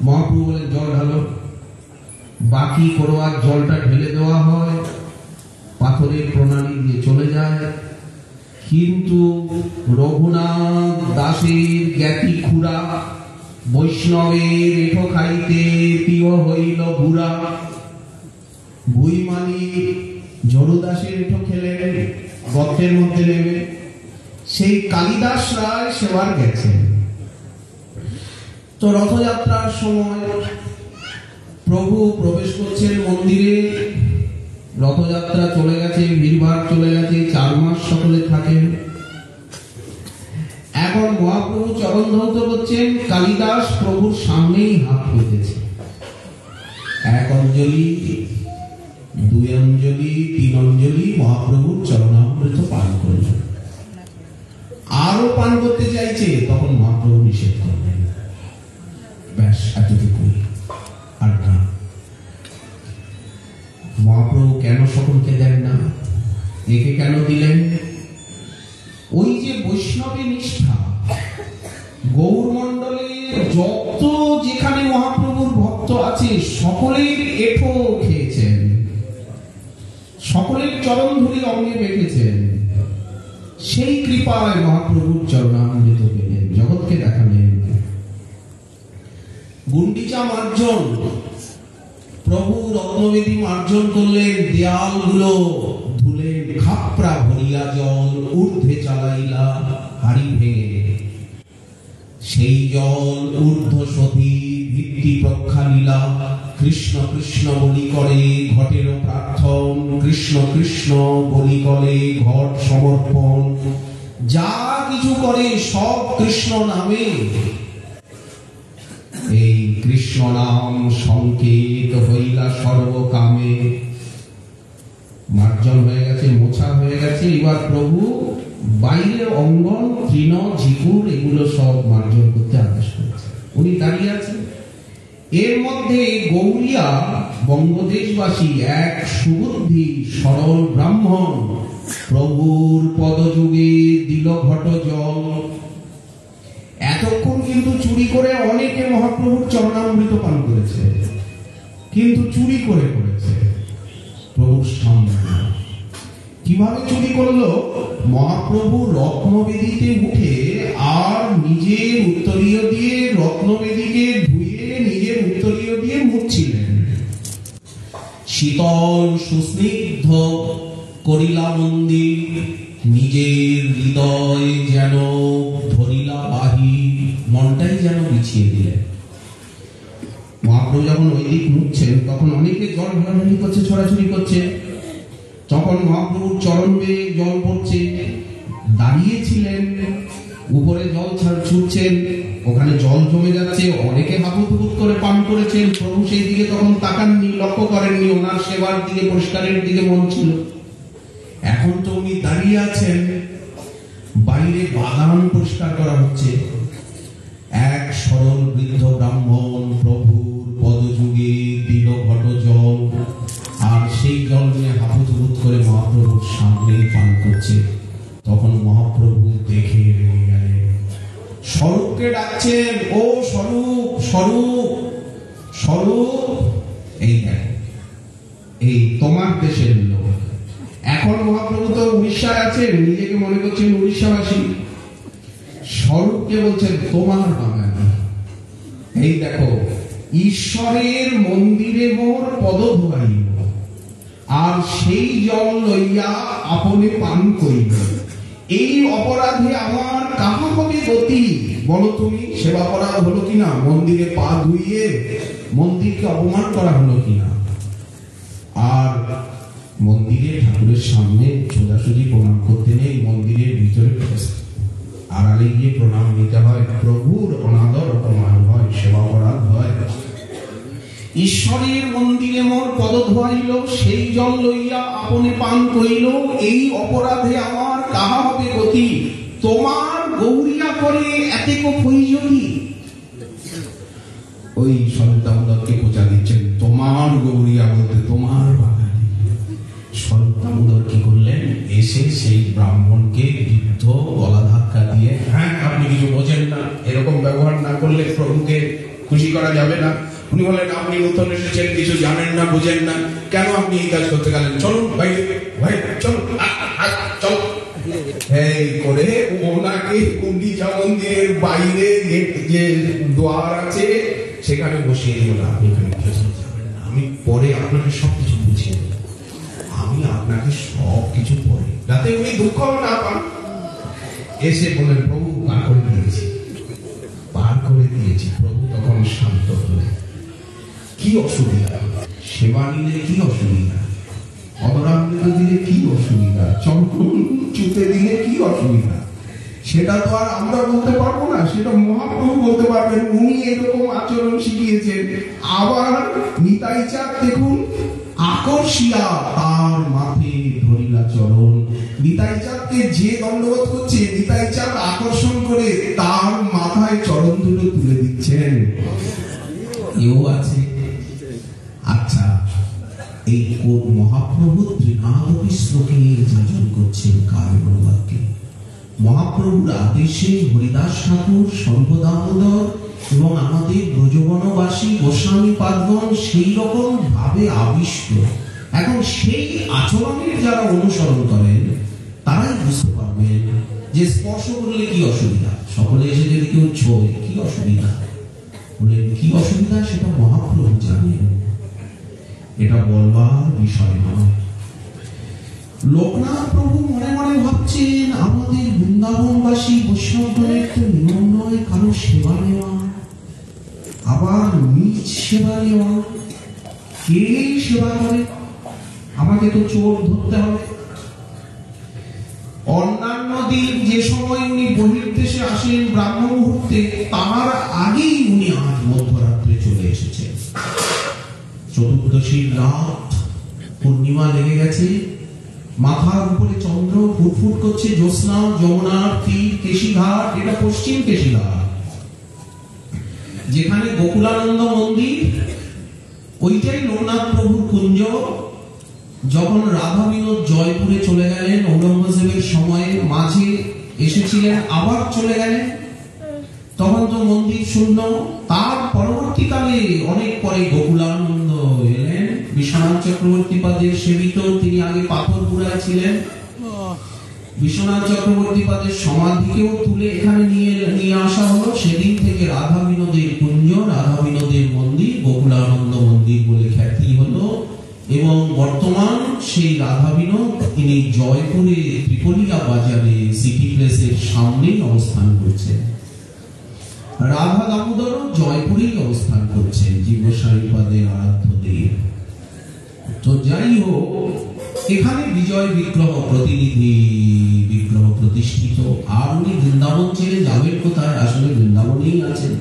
মহাপ্রভু বলেন জল ঢালো, বাকি করোয়ার জলটা ঢেলে দেওয়া হয়, পাথরের প্রণালী দিয়ে চলে যায়। কিন্তু রঘুনাথ দাসের জ্ঞাতি খুড়া বৈষ্ণবের এঠো খাইতে প্রিয় হইল বুড়া। ভুই মালিক জরুদাসের এঠো খেলেন, গর্তের মধ্যে নেমে। সেই কালিদাস রায় সেবার গেছেন। তো রথযাত্রার সময় প্রভু প্রবেশ করছেন মন্দিরে। রথযাত্রা চলে গেছে, ভিড়ভাড় চলে গেছে, 4 মাস সকলে থাকেন। এখন মহাপ্রভু চরণ ধৌত করছেন, কালিদাস প্রভুর সামনেই হাত পেতেছে। 1 অঞ্জলি, 2 অঞ্জলি, 3 অঞ্জলি মহাপ্রভুর চরণামৃত পান করলেন। আরো পান করতে চাইছে, তখন মহাপ্রভু নিষেধ করলেন। ব্যাস এতটুকুই, আর না। মহাপ্রভু কেন সকলকে দেন না, একে কেন দিলেন? ওই যে বৈষ্ণবী নিষ্ঠা, গৌর মন্ডলে যত যেখানে মহাপ্রভুর ভক্ত আছে সকলের এঠো খেয়েছেন, সকলের চরণ ধুলি অঙ্গে বেঁধেছেন। সেই কৃপায় মহাপ্রভুর চরণামৃত পেলেন, জগৎকে দেখালেন। গুন্ডিচা মার্জন, প্রভু রত্নবেদী মার্জন করলেন, দেয়ালগুলো ধুলেন, খাপড়া ভরিয়া জল ঊর্ধ্বে চালাইলা হাড়ি ভেঙে। সেই জল ঊর্ধ্ব সতী ভিত্তি প্রক্ষালীলা। কৃষ্ণ কৃষ্ণ বলি করে ঘটের প্রার্থন, কৃষ্ণ কৃষ্ণ বলি করে ঘট সমর্পণ। যা কিছু করে সব কৃষ্ণ নামে, এই কৃষ্ণ নাম সংকেত হইলা সর্বকামে। মার্জন হয়ে গেছে, মোছা হয়ে গেছে। এবার প্রভু বাইরের অঙ্গন, তৃণ, ঝিকুর এগুলো সব মার্জন করতে আদেশ করেছে। উনি দাঁড়িয়ে আছেন। এর মধ্যে গৌরিয়া বঙ্গদেশবাসী এক সুবুদ্ধি সরল ব্রাহ্মণ প্রভুর পদযুগে দিল ঘট জল। এতক্ষণ কিন্তু চুরি করে অনেকে মহাপ্রভুর চরণামৃত পান করেছে, কিন্তু চুরি করে করেছে প্রভুর সামনে। কিভাবে চুরি করলো? মহাপ্রভু রত্নবেদীতে উঠে আর নিজের উত্তরীয় দিয়ে রত্নবেদীকে ধুয়ে নিজের উত্তরীয় দিয়ে মুছছিলেন। শীতল সুস্নিগ্ধ করিলা মন্দির, নিজের হৃদয় যেন ধরিলা বাহি, মনটাই যেন বিছিয়ে দিলেন। মহাপ্রভু যখন ওই দিক মুছছেন, তখন অনেকে জল ঢালাঢালি করছে, ছড়াছড়ি করছে। তখন মহাপ্রভুর চরণ বেয়ে জল পড়ছে। দাঁড়িয়েছিলেন, উপরে জল ছুটছেন, ওখানে জল জমে যাচ্ছে। অনেকে হাবুডুবুদ করে পান করেছেন। প্রভু সেই দিকে তখন তাকাননি, লক্ষ্য করেননি। ওনার সেবার দিকে, পরিষ্কারের দিকে মন ছিল। এখন তো উনি দাঁড়িয়ে আছেন, বাইরে বাগান পরিষ্কার করা হচ্ছে। এক সরল বৃদ্ধ ব্রাহ্মণ প্রভুর পদযুগে দিল ঘট জল, আর সেই জল নিয়ে হাবুডুবুদ করে মহাপ্রভুর সামনে পান করছে। তখন মহাপ্রভু দেখে রেগে গেলেন, স্বরূপকে ডাকছেন, ও স্বরূপ, স্বরূপ, স্বরূপ। এই দেখ, এই তোমার দেশের লোক। এখন মহাপ্রভু তো উড়িষ্যায় আছেন, নিজেকে মনে করছেন উড়িষ্যাবাসী। স্বরূপকে বলছেন তোমার বাঙালি। এই দেখো, ঈশ্বরের মন্দিরে মোর পদ ধোয়াইল, আর সেই জল লইয়া আপনি পান করিল। এই অপরাধে আমার কাহা হবে গতি? বলো তুমি, সেবা করা হলো কিনা? মন্দিরে পা ধুইয়ে মন্দিরকে অপমান করা হলো কিনা? আর মন্দিরে ঠাকুরের সামনে সোজাসুজি প্রণাম করতে নেই, মন্দিরের ভিতরে আড়ালে গিয়ে প্রণাম নিতে হয়। প্রভুর অনাদর অপমান হয়, সেবা অপরাধ হয়। ঈশ্বরের মন্দিরে মোর পদ ধোয়াইল, সেই জল লইয়া আপনি পান করিল। এই অপরাধে আমার কাহা হবে গতি? তোমার গৌরিয়া করে এতেক ফৈজতি। ওই সন্তানকে পূজা দিচ্ছেন, তোমার গৌরিয়া বলতে তোমার বাঙালি। সন্তানদর কি করলেন? এসে সেই ব্রাহ্মণকে বৃদ্ধ গলা ধাক্কা দিয়ে, হ্যাঁ আপনি কিছু বোঝেন না, এরকম ব্যবহার না করলে প্রভুকে খুশি করা যাবে না। উনি বলেন, আপনি নতুন এসেছেন, কিছু জানেন না, বুঝেন না, কেন আপনি এই কাজ করতে গেলেন? চলুন ভাই, ভাই চলুন, চল। এই করে ওনাকে গুন্ডিচা মন্দিরের বাইরে যে দ্বার আছে সেখানে বসিয়ে দিল। আপনি এখানে যাবেন না, আমি পরে আপনাকে সবকিছু বুঝিয়ে দেব, আমি আপনাকে সবকিছু পরে, যাতে উনি দুঃখ না পান। এসে বলেন, প্রভু পার করে দিয়েছি, পার করে দিয়েছি। প্রভু তখন শান্ত হলেন। কি অসুবিধা? সেবা নিলে কি অসুবিধা? অবরামৃত দিলে কি অসুবিধা? চন্দন চুতে দিলে কি অসুবিধা? সেটা তো আর আমরা বলতে পারবো না, সেটা মহাপ্রভু বলতে পারবেন। উনি এরকম আচরণ শিখিয়েছেন। আবার নিতাই চাঁদ দেখুন, আকর্ষিয়া তার মাথে ধরিলা চরণ। নিতাই চাঁদকে যে দণ্ডবোধ করছে, নিতাই চাঁদ আকর্ষণ করে তার মাথায় চরণ দুটো তুলে দিচ্ছেন। এও আছে। আচ্ছা, এই মহাপ্রভু ত্রিনাদপি শ্লোকে যাজন করছেন কার বাক্যে? মহাপ্রভুর আদেশে হরিদাস ঠাকুর, সর্বদামোদর এবং আমাদের ব্রজবনবাসী গোস্বামী পাদগণ সেই রকম ভাবে আবিষ্ট। এখন সেই আচরণের যারা অনুসরণ করেন তারাই বুঝতে পারবেন যে স্পর্শ করলে কি অসুবিধা। সকলে এসে যদি কেউ ছোঁয়, কি অসুবিধা? বলেন কি অসুবিধা, সেটা মহাপ্রভু জানেন, এটা বলবার বিষয় নয়। লোকনাথ প্রভু মনে মনে ভাবছেন, আমাদের বৃন্দাবনবাসী বৈষ্ণবগণের তো নিয়ম নয় কারো সেবা নেওয়া, আবার নিজ সেবা নেওয়া। কে সেবা করে? আমাকে তো চোর ধরতে হবে। অন্যান্য দিন যে সময় উনি বহির্দেশে আসেন ব্রাহ্ম মুহূর্তে, তার আগেই উনি আজ মধ্যরাত্রে চলে এসেছেন। চতুর্দশীর রাত, পূর্ণিমা লেগে গেছে, মাথার উপরে চন্দ্র ফুটফুট করছে, জ্যোৎস্না, যমুনার তীর, কেশিঘাট, এটা পশ্চিম কেশিঘাট, যেখানে গোকুলানন্দ মন্দির, ওইটাই লোকনাথ প্রভুর কুঞ্জ। যখন রাধা বিনোদ জয়পুরে চলে গেলেন ঔরঙ্গজেবের সময়ে, মাঝে এসেছিলেন, আবার চলে গেলেন, তখন তো মন্দির শূন্য। তার পরবর্তীকালে অনেক পরে গোকুলানন্দ এলেন, বিশ্বনাথ চক্রবর্তী পাদের সেবিত। তিনি আগে পাথরপুরায় ছিলেন। বিশ্বনাথ চক্রবর্তী পাদের সমাধিকেও তুলে এখানে নিয়ে আসা হলো। সেদিন থেকে রাধা বিনোদের কুঞ্জ, রাধা বিনোদের মন্দির, গোকুলানন্দ মন্দির বলে খ্যাতি হলো। এবং বর্তমান সেই রাধা বিনোদ তিনি জয়পুরে ত্রিপলিয়া বাজারে সিটি প্লেসের সামনেই অবস্থান করছেন। রাধা দামোদর জয়পুরেই অবস্থান করছেন, জীবসাইপাদের আরাধ্য দেব। তো যাই হোক, এখানে বিজয় বিগ্রহ, প্রতিনিধি বিগ্রহ প্রতিষ্ঠিত। আর উনি বৃন্দাবন ছেড়ে যাবেন কোথায়? আসলে বৃন্দাবনেই আছেন,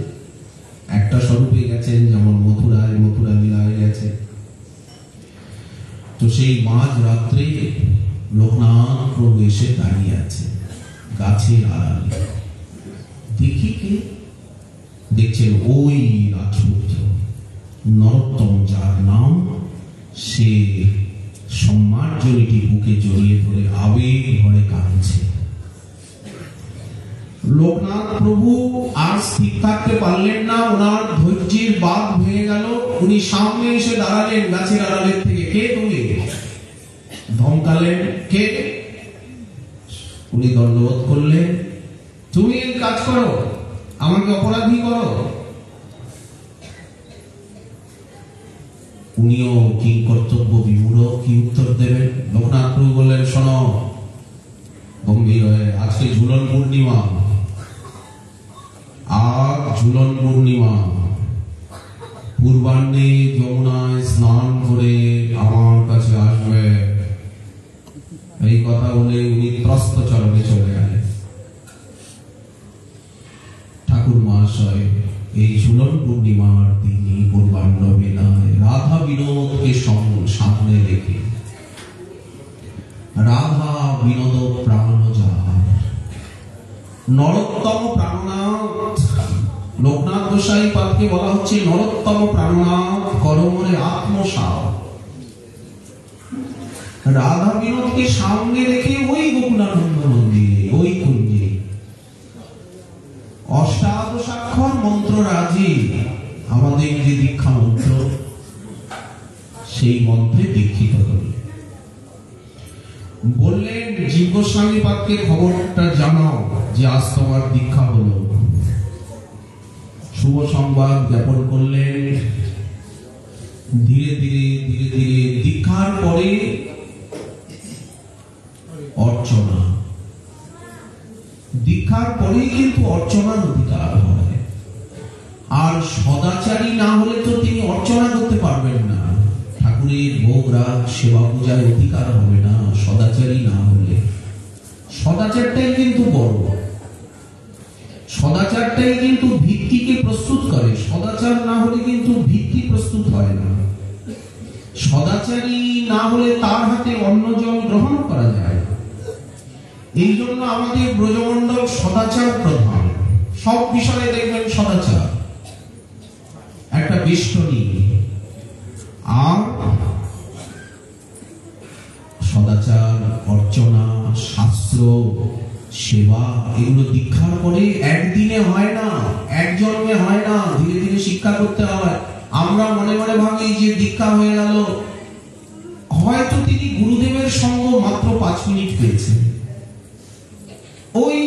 একটা স্বরূপে গেছেন, যেমন মথুরায় মথুরা লীলায় গেছে। তো সেই মাঝ রাত্রে লোকনাথ প্রভু এসে দাঁড়িয়ে আছে গাছের আড়ালে। দেখি কে? দেখছেন ওই রাজপুত্র নরোত্তম, যার নাম, সে সম্মার্জনীটি বুকে জড়িয়ে ধরে আবেগ ভরে কাঁদছে। লোকনাথ প্রভু আর স্থির থাকতে পারলেন না, ওনার ধৈর্যের বাঁধ ভেঙে গেল। উনি সামনে এসে দাঁড়ালেন গাছের আড়ালের থেকে। কে তুমি? ধমকালেন, কে? উনি দণ্ডবোধ করলেন, তুমি এই কাজ করো, আমাকে অপরাধী করো। উনিও কি কর্তব্য বিমূঢ়, কি উত্তর দেবেন? লোকনাথ প্রভু বললেন, শোনো গম্ভীর হয়ে, আজকে ঝুলন পূর্ণিমা, আজ ঝুলন পূর্ণিমা, পূর্বাহ্নে যমুনায় স্নান করে আমার কাছে আসবে। এই কথা বলে উনি ত্রস্ত চরণে চলে গেলেন। ঠাকুর মহাশয় এই ঝুলন পূর্ণিমার দিনই পূর্বাহ্ন বেলায় রাধা বিনোদকে সামনে রেখে, রাধা বিনোদ প্রাণ যাহার, নরোত্তম প্রাণনাথ, লোকনাথ গোসাই পাদকে বলা হচ্ছে নরোত্তম প্রাণনাথ করমরে আত্মসাৎ। রাধা বিনোদকে সামনে রেখে ওই গোকুলানন্দ মন্দিরে, ওই কুঞ্জে অষ্টাদশাক্ষর মন্ত্র রাজি আমাদের যে দীক্ষা মন্ত্র, সেই মন্ত্রে দীক্ষিত হলেন। বললেন জীব গোস্বামী পাদকে খবরটা জানাও যে আজ তোমার দীক্ষা হলো। শুভ সংবাদ জ্ঞাপন করলেন। ধীরে ধীরে ধীরে ধীরে দীক্ষার পরে অর্চনা, দীক্ষার পরেই কিন্তু অর্চনার অধিকার হয়। আর সদাচারী না হলে তো তিনি অর্চনা করতে পারবেন না, ঠাকুরের ভোগ রাগ সেবা পূজার অধিকার হবে না সদাচারী না হলে। সদাচারটাই কিন্তু বড়, সদাচারটাই কিন্তু ভিত্তিকে প্রস্তুত করে। সদাচার না হলে কিন্তু ভিত্তি প্রস্তুত হয় না। সদাচারী না হলে তার হাতে অন্ন জল গ্রহণ করা যায়। এই জন্য আমাদের ব্রজমণ্ডল সদাচার প্রধান, সব বিষয়ে দেখবেন সদাচার একটা বেষ্টনী। আর সদাচার, অর্চনা, শাস্ত্র, সেবা এগুলো দীক্ষার পরে একদিনে হয় না, এক জন্মে হয় না, ধীরে ধীরে শিক্ষা করতে হয়। আমরা মনে মনে ভাবি যে দীক্ষা হয়ে গেল, হয়তো তিনি গুরুদেবের সঙ্গ মাত্র 5 মিনিট পেয়েছেন। ওই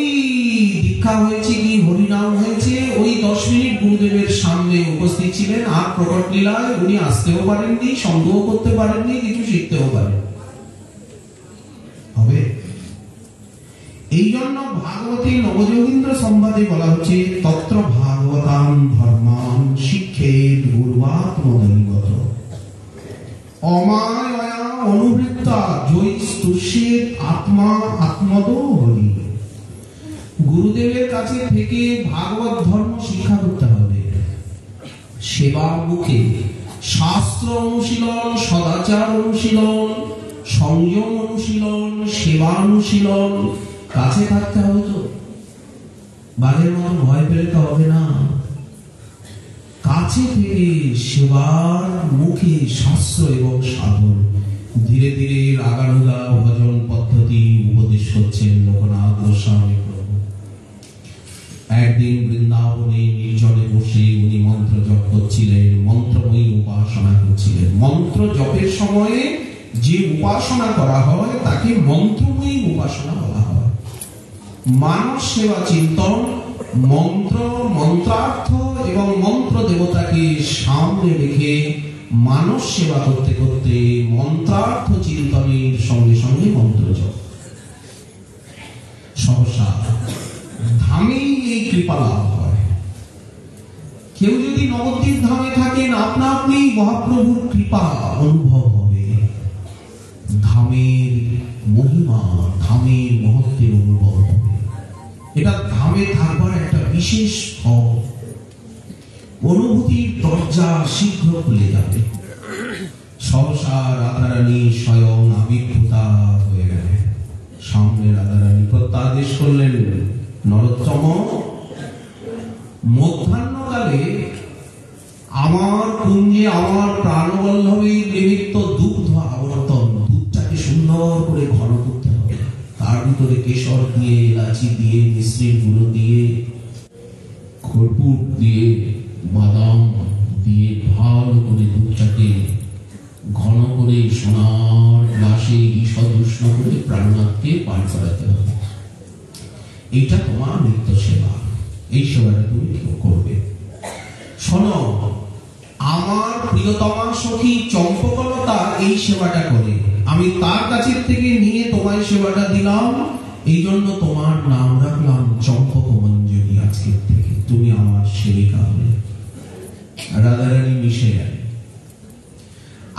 দীক্ষা হয়েছে কি হরিনাম হয়েছে, ওই 10 মিনিট গুরুদেবের সামনে উপস্থিত ছিলেন। আর প্রকট লীলায় উনি আসতেও পারেননি, সঙ্গও করতে পারেননি, কিছু শিখতেও পারেন হবে। এই জন্য ভাগবতী নবযোগীন্দ্র সংবাদে বলা হচ্ছে তত্র ভাগবতাং ধর্মান শিক্ষেদ গুরুবাত্মদৈবত অমায়য়া অনুবৃত্তা জৈস্তুষ্যেদ আত্মা আত্মদো হরি। গুরুদেবের কাছে থেকে ভাগবত ধর্ম শিক্ষা করতে হবে। সেবা মুখে শাস্ত্র অনুশীলন, সদাচার অনুশীলন, সংযম অনুশীলন, সেবা অনুশীলন কাছে থাকতে হবে। তো বাঘের মতো ভয় পেলে তো হবে না। কাছে থেকে সেবার মুখে শাস্ত্র এবং সাধন। ধীরে ধীরে রাগানুগা ভজন পদ্ধতি উপদেশ করছেন লোকনাথ গোস্বামী প্রভু। একদিন বৃন্দাবনে নির্জনে বসে উনি মন্ত্র জপ করছিলেন, মন্ত্রময়ী উপাসনা করছিলেন। মন্ত্র জপের সময়ে যে উপাসনা করা হয় তাকে মন্ত্রময়ী উপাসনা বলা হয়। মানব সেবা চিন্তন, মন্ত্র, মন্ত্রার্থ এবং মন্ত্র দেবতাকে সামনে রেখে মানব সেবা করতে করতে মন্ত্রার্থ চিন্তনের সঙ্গে সঙ্গে মন্ত্র জপ। সহসা ধামেই এই কৃপা লাভ হয়। কেউ যদি নবদ্বীপ ধামে থাকেন, আপনা আপনি মহাপ্রভুর কৃপা অনুভব হবে। ধামের মহিমা, ধামের মহত্বের অনুভব হবে। এটা ধামে থাকবার একটা বিশেষ ফল। অনুভূতির দরজা শীঘ্র খুলে যাবে। সহসা রাধারানী স্বয়ং আবির্ভূতা হয়ে গেলেন। সামনে রাধারানী প্রত্যাদেশ করলেন, নরোত্তম, মধ্যাহ্নকালে আমার কুঞ্জে আমার প্রাণবল্লভের নিমিত্ত দুগ্ধ আবর্তন, দুধটাকে সুন্দর করে ঘন করতে হবে। তার ভিতরে কেশর দিয়ে, এলাচি দিয়ে, মিশ্রির গুঁড়ো দিয়ে, কর্পূর দিয়ে, বাদাম দিয়ে ভালো করে দুধটাকে ঘন করে সোনার গ্লাসে ঈষদ উষ্ণ করে প্রাণনাথকে পান করাতে হবে। এইটা তোমার নিত্য সেবা। এই সেবাটা তুমি করবে। শোনো, আমার প্রিয়তমা সখী চম্পকলতা এই সেবাটা করে, আমি তার কাছে থেকে নিয়ে তোমায় সেবাটা দিলাম। এই জন্য তোমার নাম রাখলাম চম্পক মঞ্জুরি। আজকের থেকে তুমি আমার সেবিকা হবে। রাধারানী মিশে গেলেন।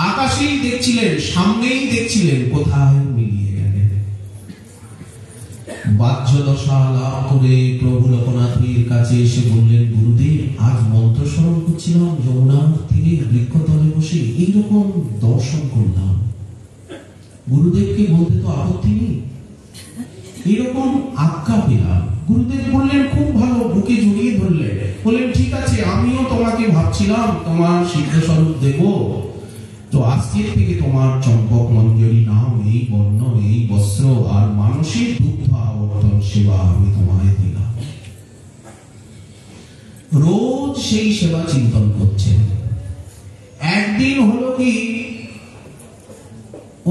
আকাশেই দেখছিলেন, সামনেই দেখছিলেন, কোথায় মিলিয়ে গেলেন। বাহ্য দশা লাভ করে প্রভু লোকনাথের কাছে এসে বললেন, গুরুদেব, আজ মন্ত্র স্মরণ করছিলাম যমুনার তীরে বৃক্ষতলে বসে, এইরকম দর্শন করলাম। গুরুদেবকে বলতে তো আপত্তি নেই, এরকম আজ্ঞা পেলাম। গুরুদেব বললেন, খুব ভালো, বুকে জড়িয়ে ধরলেন, বললেন, ঠিক আছে, আমিও তোমাকে ভাবছিলাম তোমার সিদ্ধ স্বরূপ দেব। তো আজকের থেকে তোমার চম্পক মঞ্জরি নাম, এই বর্ণ, এই বস্ত্র আর মানসিক দুগ্ধ আবর্তন সেবা আমি তোমায় দিলাম। রোজ সেই সেবা চিন্তন করছেন। একদিন হলো কি,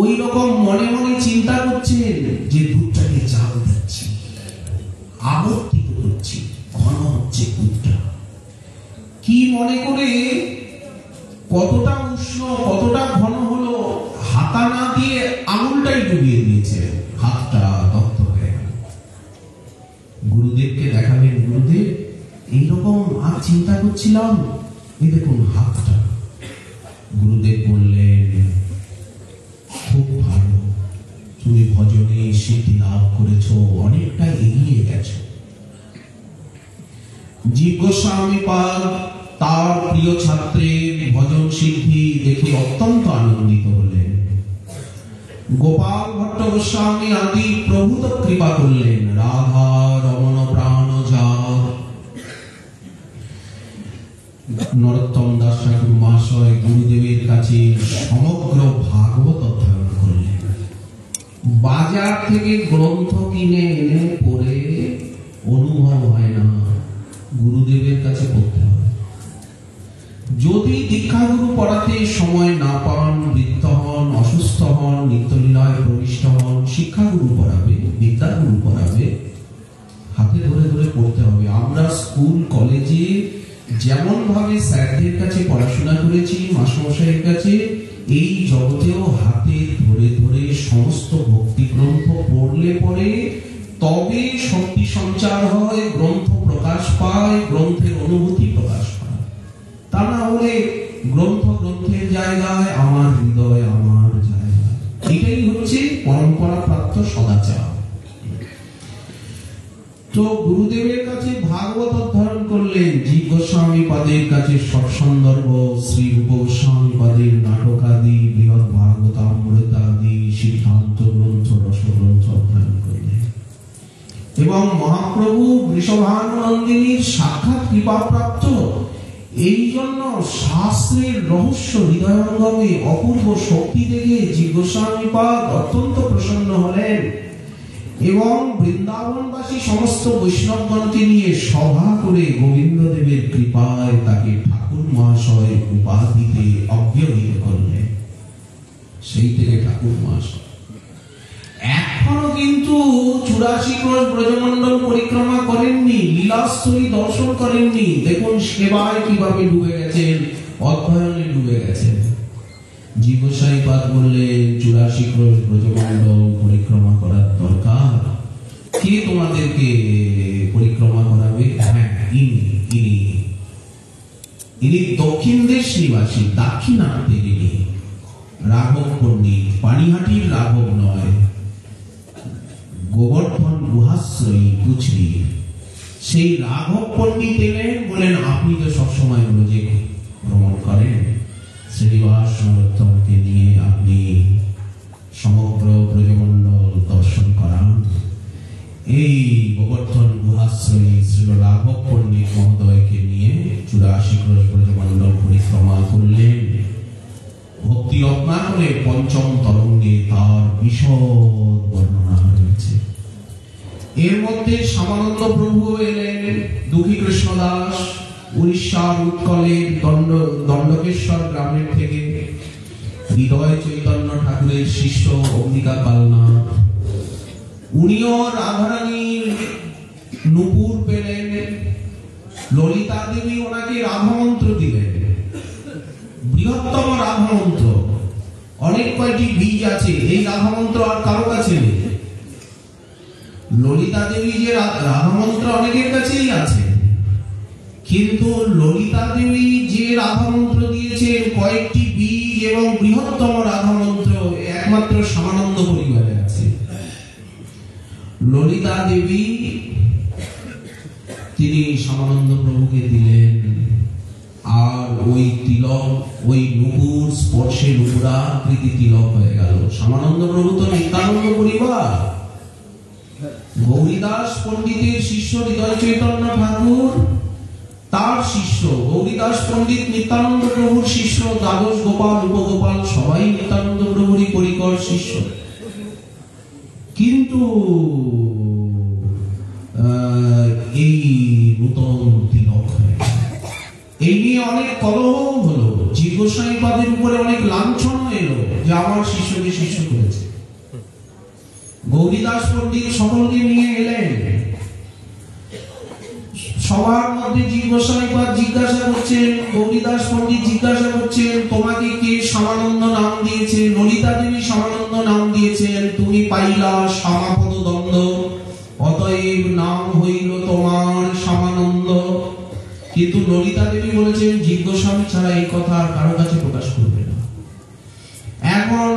ওই রকম মনে মনে চিন্তা করছেন যে দুধটাকে জাল দিচ্ছি, আবর্তিত করছি, ঘন হচ্ছে দুধটা। কি মনে করে কতটা উষ্ণ কতটা ঘন হলো, হাতা না দিয়ে আঙুলটাই ডুবিয়ে দিয়েছে, হাতটা দগ্ধ হয়ে গেল। গুরুদেবকে দেখালেন, গুরুদেব এইরকম আর চিন্তা করছিলাম, এই দেখুন হাতটা। গুরুদেব বললেন, খুব ভালো, তুমি ভজনে সিদ্ধি লাভ করেছো, অনেকটা এগিয়ে গেছো। জীব গোস্বামী পাদ তার প্রিয় ছাত্রের ভজন সিদ্ধি দেখে অত্যন্ত আনন্দিত হলেন। গোপাল ভট্ট গোস্বামী আদি প্রভূত কৃপা করলেন। রাধা রমণ প্রাণ যা নরোত্তম দাস ঠাকুর মহাশয় গুরুদেবের কাছে সমগ্র ভাগবত অধ্যয়ন করলেন। বাজার থেকে গ্রন্থ কিনে এনে পড়ে অনুভব হয় না, গুরুদেবের কাছে পড়তে হয়। যদি দীক্ষাগুরু পড়াতে সময় না পান, বৃদ্ধ হন, অসুস্থ হন, নিত্যলীলায় প্রবিষ্ট হন, শিক্ষাগুরু পড়াবে, বিদ্যাগুরু পড়াবে, হাতে ধরে ধরে পড়তে হবে। আমরা স্কুল কলেজে যেমন ভাবে স্যারদের কাছে পড়াশোনা করেছি, মাস্টারমশাইয়ের কাছে, এই জগতেও হাতে ধরে ধরে সমস্ত ভক্তি গ্রন্থ পড়লে পরে তবে শক্তি সঞ্চার হয়, গ্রন্থ প্রকাশ পায়, গ্রন্থের অনুভূতি প্রকাশ পায়। তা না হলে গ্রন্থ গ্রন্থের জায়গায়, আমার হৃদয় আমার জায়গায়। এটাই হচ্ছে পরম্পরা প্রাপ্ত সদাচার। তো গুরুদেবের কাছে ভাগবত অধ্যয়ন করলেন, জীব গোস্বামী পাদের কাছে সৎসন্দর্ভ, শ্রী রূপ গোস্বামী পাদের নাটকাদি, বৃহৎ ভাগবতামৃতাদি, সিদ্ধান্ত গ্রন্থ, রসগ্রন্থ অধ্যয়ন করলেন এবং মহাপ্রভু বৃষভানুনন্দিনীর সাক্ষাৎ কৃপা প্রাপ্ত। এই জন্য শাস্ত্রের রহস্য হৃদয়ঙ্গমে অপূর্ব শক্তি দেখে জীব গোস্বামী পাদ অত্যন্ত প্রসন্ন হলেন এবং বৃন্দাবনবাসী সমস্ত বৈষ্ণবগণকে নিয়ে সভা করে গোবিন্দ দেবের কৃপায় তাকে ঠাকুর মহাশয় উপাধিতে অব্যবহিত করলেন। সেই থেকে ঠাকুর মহাশয়। এখনো কিন্তু 84 ক্রোশ ব্রজমণ্ডল পরিক্রমা করেননি, লীলাস্থলী দর্শন করেননি। দেখুন সেবায় কিভাবে ডুবে গেছেন, অধ্যয়নে ডুবে গেছেন। জীব গোস্বামী পাদ বললেন, 84 ক্রোশ ব্রজমণ্ডল পরিক্রমা করার দরকার। কে তোমাদেরকে পরিক্রমা করাবে? হ্যাঁ, ইনি দক্ষিণ দেশ নিবাসী, দাক্ষিণাত্যের ইনি রাঘব পণ্ডিত, পানিহাটির রাঘব নয়, গোবর্ধন গুহাশ্রয়ী কুচরি। সেই রাঘব পণ্ডিত এলেন, বলেন আপনি তো সবসময় ব্রজে ভ্রমণ করেন, শ্রীনিবাস নরোত্তমকে নিয়ে আপনি সমগ্র ব্রজমণ্ডল দর্শন করান। এই গোবর্ধন গুহাশ্রয়ী শ্রী রাঘব পণ্ডিত মহোদয়কে নিয়ে 84 ক্রোশ ব্রজমণ্ডল পরিক্রমা করলেন। ভক্তি রত্নাকরে পঞ্চম তরঙ্গে তার বিশদ বর্ণনা হয়েছে। এর মধ্যে শ্যামানন্দ প্রভু এলেন, দুঃখী কৃষ্ণদাস উড়িষ্যার উৎকলের দণ্ডকেশ্বর গ্রামের থেকে, হৃদয় চৈতন্য ঠাকুরের শিষ্য অম্বিকা পালনাথ, উনিও রাধারানীর নূপুর পেলেন। ললিতা দেবী ওনাকে রাধামন্ত্র দিলেন, বৃহত্তম রাধামন্ত্র। অনেক কয়টি বীজ আছে, এই রাধামন্ত্র আর কারো কাছে নেই। ললিতা দেবী যে রাধামন্ত্র অনেকের কাছেই আছে, কিন্তু ললিতা দেবী যে রাধামন্ত্র দিয়েছেন কয়েকটি বীজ এবং বৃহত্তম রাধামন্ত্র একমাত্র শ্যামানন্দ পরিবারে আছে। ললিতা দেবী তিনি শ্যামানন্দ প্রভুকে দিলেন, আর ওই তিলক, ওই নূপুর স্পর্শে নূপুরাকৃতি তিলক হয়ে গেল। শ্যামানন্দ প্রভু তো নিত্যানন্দ পরিবার, গৌরীদাস পণ্ডিতের শিষ্য হৃদয় চৈতন্য ঠাকুর তার শিষ্য। গৌরীদাস পণ্ডিত নিত্যানন্দ প্রভুর শিষ্য, দ্বাদশ গোপাল উপগোপাল সবাই নিত্যানন্দ প্রভুরই পরিকর শিষ্য। কিন্তু এই নূতন তিলক হয়ে গেল। কলহ হলো, জীবগোস্বামী পাদের উপরে অনেক লাঞ্ছন এলো যে আমার শিষ্যকে শিষ্য করেছে। গৌরীদাস পণ্ডিত সকলকে নিয়ে এলেন, সবার মধ্যে জীবগোস্বামী পাদ জিজ্ঞাসা করছেন, গৌরীদাস পণ্ডিত জিজ্ঞাসা করছেন, তোমাকে কে শ্যামানন্দ নাম দিয়েছে? ললিতা দেবী শ্যামানন্দ নাম দিয়েছেন, তুমি পাইলা শ্যামাপদ দ্বন্দ্ব, অতএব নাম হইল তোমার শ্যামানন্দ। কিন্তু ললিতা দেবী বলেছেন জীবগোস্বামী ছাড়া এই কথা আর কারো কাছে প্রকাশ করবে না। এখন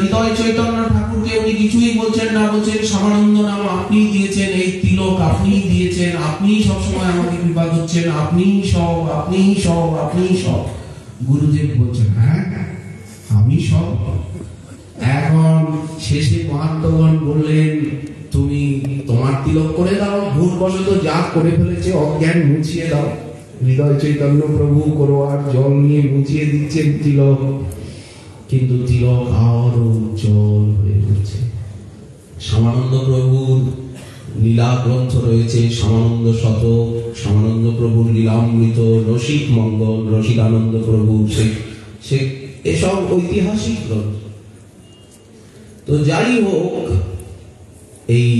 হৃদয় চৈতন্য ঠাকুরকে উনি কিছুই বলছেন না, বলছেন শ্যামানন্দ নাম আপনি দিয়েছেন, এই তিলক আপনি দিয়েছেন, আপনি সবসময় আমাকে কৃপা করছেন, আপনি সব, আপনি সব, আপনি সব। গুরুদেব বলছেন হ্যাঁ আমি সব। এখন শেষে মহাত্মগণ বললেন তুমি তোমার তিলক করে দাও, ভুলবশত যা করে ফেলেছে অজ্ঞান মুছিয়ে দাও। হৃদয় চৈতন্য প্রভু করোয়ার জল নিয়ে মুছিয়ে দিচ্ছেন তিলক, কিন্তু তিলক আরো উজ্জ্বল হয়ে উঠছে। শ্যামানন্দ প্রভুর লীলা গ্রন্থ রয়েছে, শ্যামানন্দ শতক, শ্যামানন্দ প্রভুর লীলামৃত, রসিক মঙ্গল, রসিকানন্দ প্রভু, সে এসব ঐতিহাসিক গ্রন্থ। তো যাই হোক, এই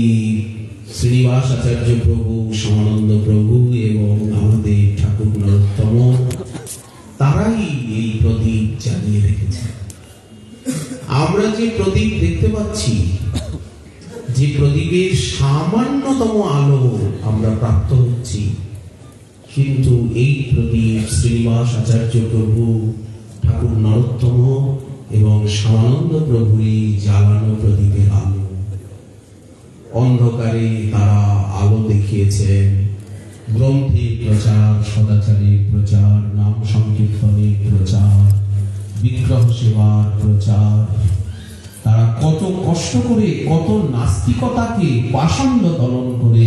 শ্রীনিবাস আচার্য প্রভু, শ্যামানন্দ প্রভু এবং আমাদের ঠাকুর নরোত্তম, তারাই এই প্রদীপ জ্বালিয়ে রেখেছে। আমরা যে প্রদীপ দেখতে পাচ্ছি, যে প্রদীপের সামান্যতম আলো আমরা প্রাপ্ত হচ্ছি, কিন্তু এই প্রদীপ শ্রীনিবাস আচার্য প্রভু, ঠাকুর নরোত্তম এবং শ্যামানন্দ প্রভুরই জ্বালানো প্রদীপের আলো। অন্ধকারে তারা আলো দেখিয়েছেন, গ্রন্থের প্রচার, সদাচারের প্রচার, নাম সংকীর্তনের প্রচার, বিগ্রহ সেবার প্রচার। তারা কত কষ্ট করে, কত নাস্তিকতাকে পাষণ্ড দলন করে